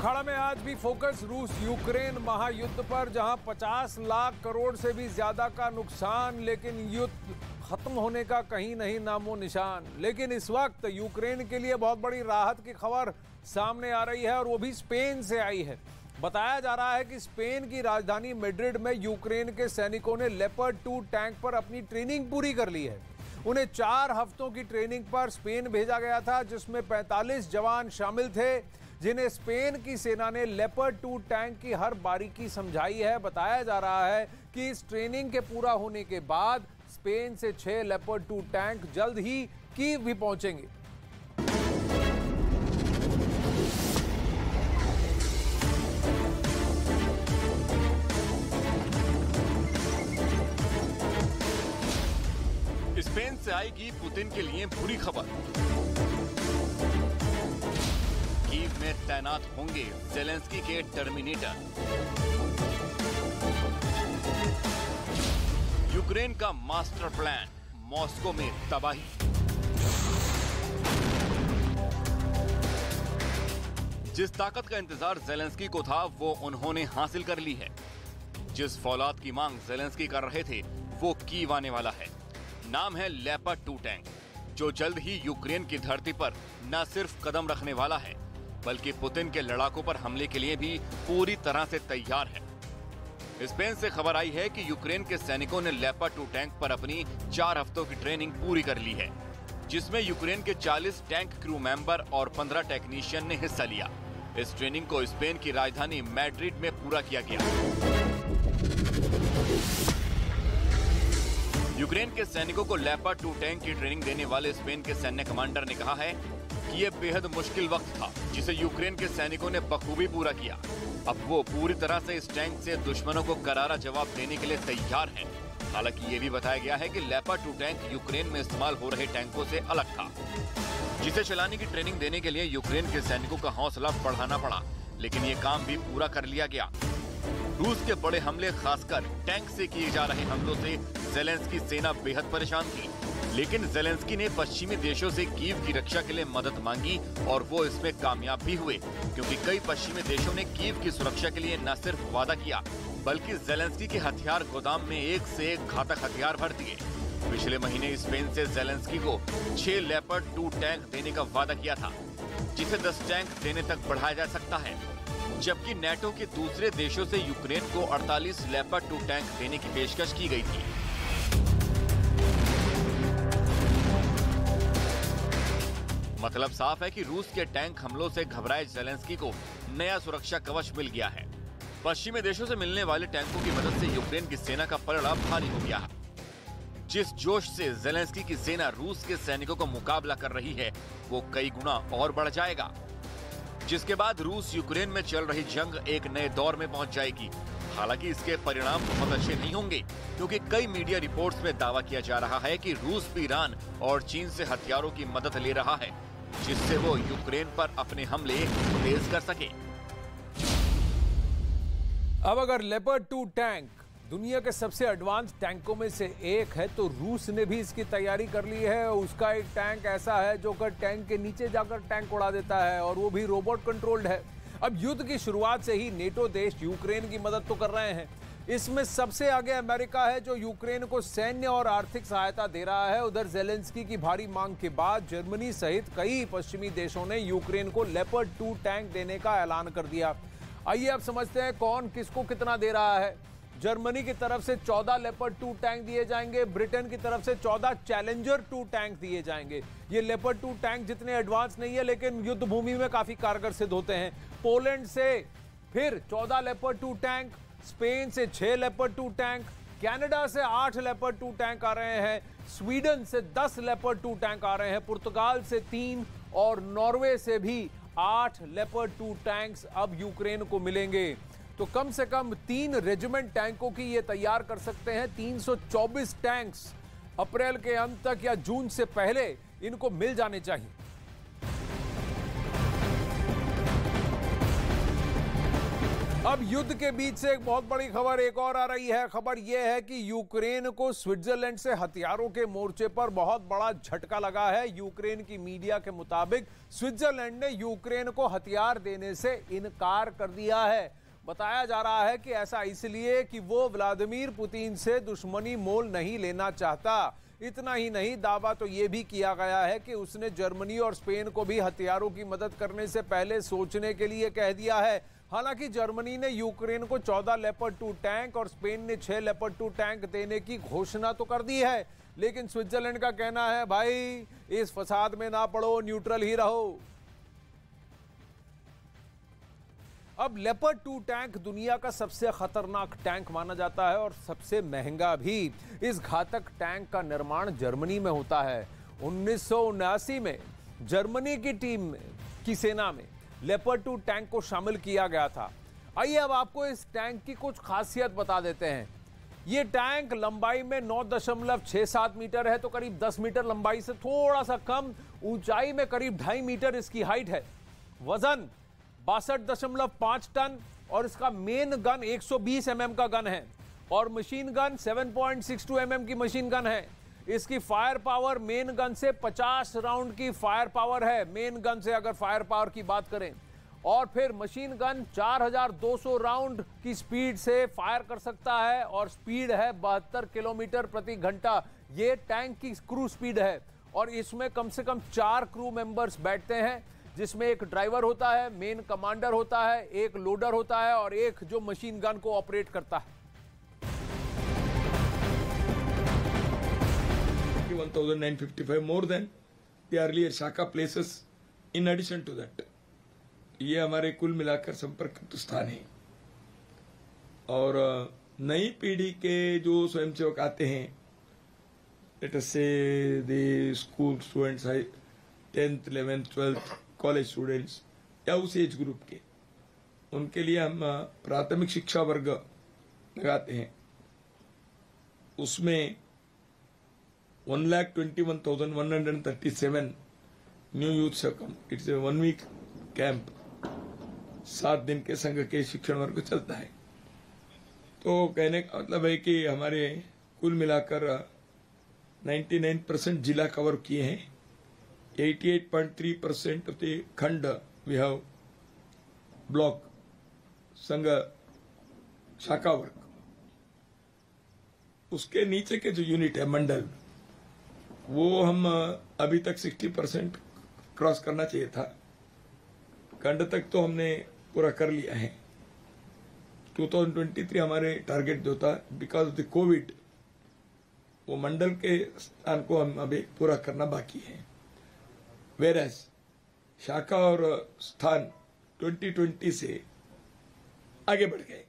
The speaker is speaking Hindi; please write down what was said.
अखाड़ा में आज भी फोकस रूस यूक्रेन महायुद्ध पर, जहां 50 लाख करोड़ से भी ज्यादा का नुकसान, लेकिन युद्ध खत्म होने का कहीं नहीं नामो निशान। लेकिन इस वक्त यूक्रेन के लिए बहुत बड़ी राहत की खबर सामने आ रही है और वो भी स्पेन से आई है। बताया जा रहा है कि स्पेन की राजधानी मैड्रिड में यूक्रेन के सैनिकों ने लेपर्ड 2 टैंक पर अपनी ट्रेनिंग पूरी कर ली है। उन्हें 4 हफ्तों की ट्रेनिंग पर स्पेन भेजा गया था, जिसमें 45 जवान शामिल थे, जिन्हें स्पेन की सेना ने लेपर्ड 2 टैंक की हर बारीकी समझाई है। बताया जा रहा है कि इस ट्रेनिंग के पूरा होने के बाद स्पेन से 6 लेपर्ड 2 टैंक जल्द ही कीव भी पहुंचेंगे। स्पेन से आएगी पुतिन के लिए बुरी खबर। कीव में तैनात होंगे ज़ेलेंस्की के टर्मिनेटर। यूक्रेन का मास्टर प्लान, मॉस्को में तबाही। जिस ताकत का इंतजार ज़ेलेंस्की को था वो उन्होंने हासिल कर ली है। जिस फौलाद की मांग ज़ेलेंस्की कर रहे थे वो कीव आने वाला है। नाम है लेपर्ड 2 टैंक, जो जल्द ही यूक्रेन की धरती पर न सिर्फ कदम रखने वाला है, बल्कि पुतिन के लड़ाकों पर हमले के लिए भी पूरी तरह से तैयार है। स्पेन से खबर आई है कि यूक्रेन के सैनिकों ने लेपर्ड 2 टैंक पर अपनी 4 हफ्तों की ट्रेनिंग पूरी कर ली है, जिसमें यूक्रेन के 40 टैंक क्रू मेंबर और 15 टेक्नीशियन ने हिस्सा लिया। इस ट्रेनिंग को स्पेन की राजधानी मैड्रिड में पूरा किया गया। यूक्रेन के सैनिकों को लेपर्ड 2 टैंक की ट्रेनिंग देने वाले स्पेन के सैन्य कमांडर ने कहा है कि यह बेहद मुश्किल वक्त था, जिसे यूक्रेन के सैनिकों ने बखूबी पूरा किया। अब वो पूरी तरह से इस टैंक से दुश्मनों को करारा जवाब देने के लिए तैयार हैं। हालांकि ये भी बताया गया है कि लेपर्ड 2 टैंक यूक्रेन में इस्तेमाल हो रहे टैंकों से अलग था, जिसे चलाने की ट्रेनिंग देने के लिए यूक्रेन के सैनिकों का हौसला बढ़ाना पड़ा, लेकिन ये काम भी पूरा कर लिया गया। रूस के बड़े हमले, खासकर टैंक से किए जा रहे हमलों से ज़ेलेंस्की सेना बेहद परेशान थी, लेकिन ज़ेलेंस्की ने पश्चिमी देशों से कीव की रक्षा के लिए मदद मांगी और वो इसमें कामयाब भी हुए, क्योंकि कई पश्चिमी देशों ने कीव की सुरक्षा के लिए न सिर्फ वादा किया, बल्कि ज़ेलेंस्की के हथियार गोदाम में एक से एक घातक हथियार भर दिए। पिछले महीने स्पेन से ज़ेलेंस्की को 6 लेपर्ड 2 टैंक देने का वादा किया था, जिसे 10 टैंक देने तक बढ़ाया जा सकता है, जबकि नेटो के दूसरे देशों से यूक्रेन को 48 लेपर्ड 2 टैंक देने की पेशकश की गई थी। मतलब साफ है कि रूस के टैंक हमलों से घबराए ज़ेलेंस्की को नया सुरक्षा कवच मिल गया है। पश्चिमी देशों से मिलने वाले टैंकों की मदद से यूक्रेन की सेना का पलड़ा भारी हो गया है। जिस जोश से ज़ेलेंस्की की सेना रूस के सैनिकों को मुकाबला कर रही है, वो कई गुना और बढ़ जाएगा, जिसके बाद रूस यूक्रेन में चल रही जंग एक नए दौर में पहुंच जाएगी। हालांकि इसके परिणाम बहुत अच्छे नहीं होंगे, क्योंकि कई मीडिया रिपोर्ट्स में दावा किया जा रहा है कि रूस भी ईरान और चीन से हथियारों की मदद ले रहा है, जिससे वो यूक्रेन पर अपने हमले तेज कर सके। अब अगर लेपर्ड 2 टैंक दुनिया के सबसे एडवांस टैंकों में से एक है, तो रूस ने भी इसकी तैयारी कर ली है। उसका एक टैंक ऐसा है जो कर टैंक के नीचे जाकर टैंक उड़ा देता है, और वो भी रोबोट कंट्रोल्ड है। अब युद्ध की शुरुआत से ही नेटो देश यूक्रेन की मदद तो कर रहे हैं। इसमें सबसे आगे अमेरिका है, जो यूक्रेन को सैन्य और आर्थिक सहायता दे रहा है। उधर ज़ेलेंस्की की भारी मांग के बाद जर्मनी सहित कई पश्चिमी देशों ने यूक्रेन को लेपर्ड 2 टैंक देने का ऐलान कर दिया। आइए अब समझते हैं कौन किसको कितना दे रहा है। जर्मनी की तरफ से 14 लेपर्ड 2 टैंक दिए जाएंगे। ब्रिटेन की तरफ से 14 चैलेंजर 2 टैंक दिए जाएंगे। ये लेपर्ड 2 टैंक जितने एडवांस नहीं है, लेकिन युद्ध भूमि में काफी कारगर सिद्ध होते हैं। पोलैंड से फिर 14 लेपर्ड 2 टैंक, स्पेन से 6 लेपर्ड 2 टैंक, कनाडा से 8 लेपर्ड 2 टैंक आ रहे हैं, स्वीडन से 10 लेपर्ड 2 टैंक आ रहे हैं, पुर्तगाल से 3 और नॉर्वे से भी 8 लेपर्ड 2 टैंक्स अब यूक्रेन को मिलेंगे। तो कम से कम 3 रेजिमेंट टैंकों की ये तैयार कर सकते हैं। 324 टैंक्स अप्रैल के अंत तक या जून से पहले इनको मिल जाने चाहिए। अब युद्ध के बीच से एक बहुत बड़ी खबर एक और आ रही है। खबर यह है कि यूक्रेन को स्विट्जरलैंड से हथियारों के मोर्चे पर बहुत बड़ा झटका लगा है। यूक्रेन की मीडिया के मुताबिक स्विट्जरलैंड ने यूक्रेन को हथियार देने से इनकार कर दिया है। बताया जा रहा है कि ऐसा इसलिए कि वो व्लादिमीर पुतिन से दुश्मनी मोल नहीं लेना चाहता। इतना ही नहीं, दावा तो यह भी किया गया है कि उसने जर्मनी और स्पेन को भी हथियारों की मदद करने से पहले सोचने के लिए कह दिया है। हालांकि जर्मनी ने यूक्रेन को 14 लेपर्ड 2 टैंक और स्पेन ने 6 लेपर्ड 2 टैंक देने की घोषणा तो कर दी है, लेकिन स्विट्जरलैंड का कहना है भाई इस फसाद में ना पड़ो, न्यूट्रल ही रहो। अब लेपर्ड 2 टैंक दुनिया का सबसे खतरनाक टैंक माना जाता है और सबसे महंगा भी। इस घातक टैंक का निर्माण जर्मनी में होता है। 1979 में जर्मनी की टीम की सेना में लेपर्ड 2 टैंक को शामिल किया गया था। आइए अब आपको इस टैंक की कुछ खासियत बता देते हैं। ये टैंक लंबाई में 9.67 मीटर है, तो करीब 10 मीटर लंबाई से थोड़ा सा कम। ऊंचाई में करीब 2.5 मीटर इसकी हाइट है। वजन 62.5 टन और इसका मेन गन 120 mm का गन है और मशीन गन 7.62 mm की मशीन गन है। इसकी फायर पावर मेन गन से 50 राउंड की फायर पावर है, मेन गन से अगर फायर पावर की बात करें। और फिर मशीन गन 4200 राउंड की स्पीड से फायर कर सकता है और स्पीड है 72 किलोमीटर प्रति घंटा। ये टैंक की क्रू स्पीड है और इसमें कम से कम 4 क्रू मेंबर्स बैठते हैं, जिसमें एक ड्राइवर होता है, मेन कमांडर होता है, एक लोडर होता है और एक जो मशीन गन को ऑपरेट करता है। 1955 more than the earlier Shaka places in addition to that। ये हमारे कुल मिलाकर संपर्क स्थान है। और नई पीढ़ी के जो स्वयंसेवक आते हैं, लेट अस से the school students, 10th 11th 12th college students या उस एज ग्रुप के, उनके लिए हम प्राथमिक शिक्षा वर्ग लगाते हैं। उसमें 1,21,137 new youth come. It's a 1 week camp, 7 दिन के संघ के शिक्षण वर्ग चलता है। तो कहने का मतलब है कि हमारे कुल मिलाकर 99% जिला कवर किए हैं। 88.3% of the खंड we have block संघ शाखा वर्ग। उसके नीचे के जो यूनिट है मंडल, वो हम अभी तक 60% क्रॉस करना चाहिए था। खंड तक तो हमने पूरा कर लिया है। 2023 हमारे टारगेट जो था, बिकॉज ऑफ द कोविड, वो मंडल के स्थान को हम अभी पूरा करना बाकी है। वेरएस शाखा और स्थान 2020 से आगे बढ़ गए।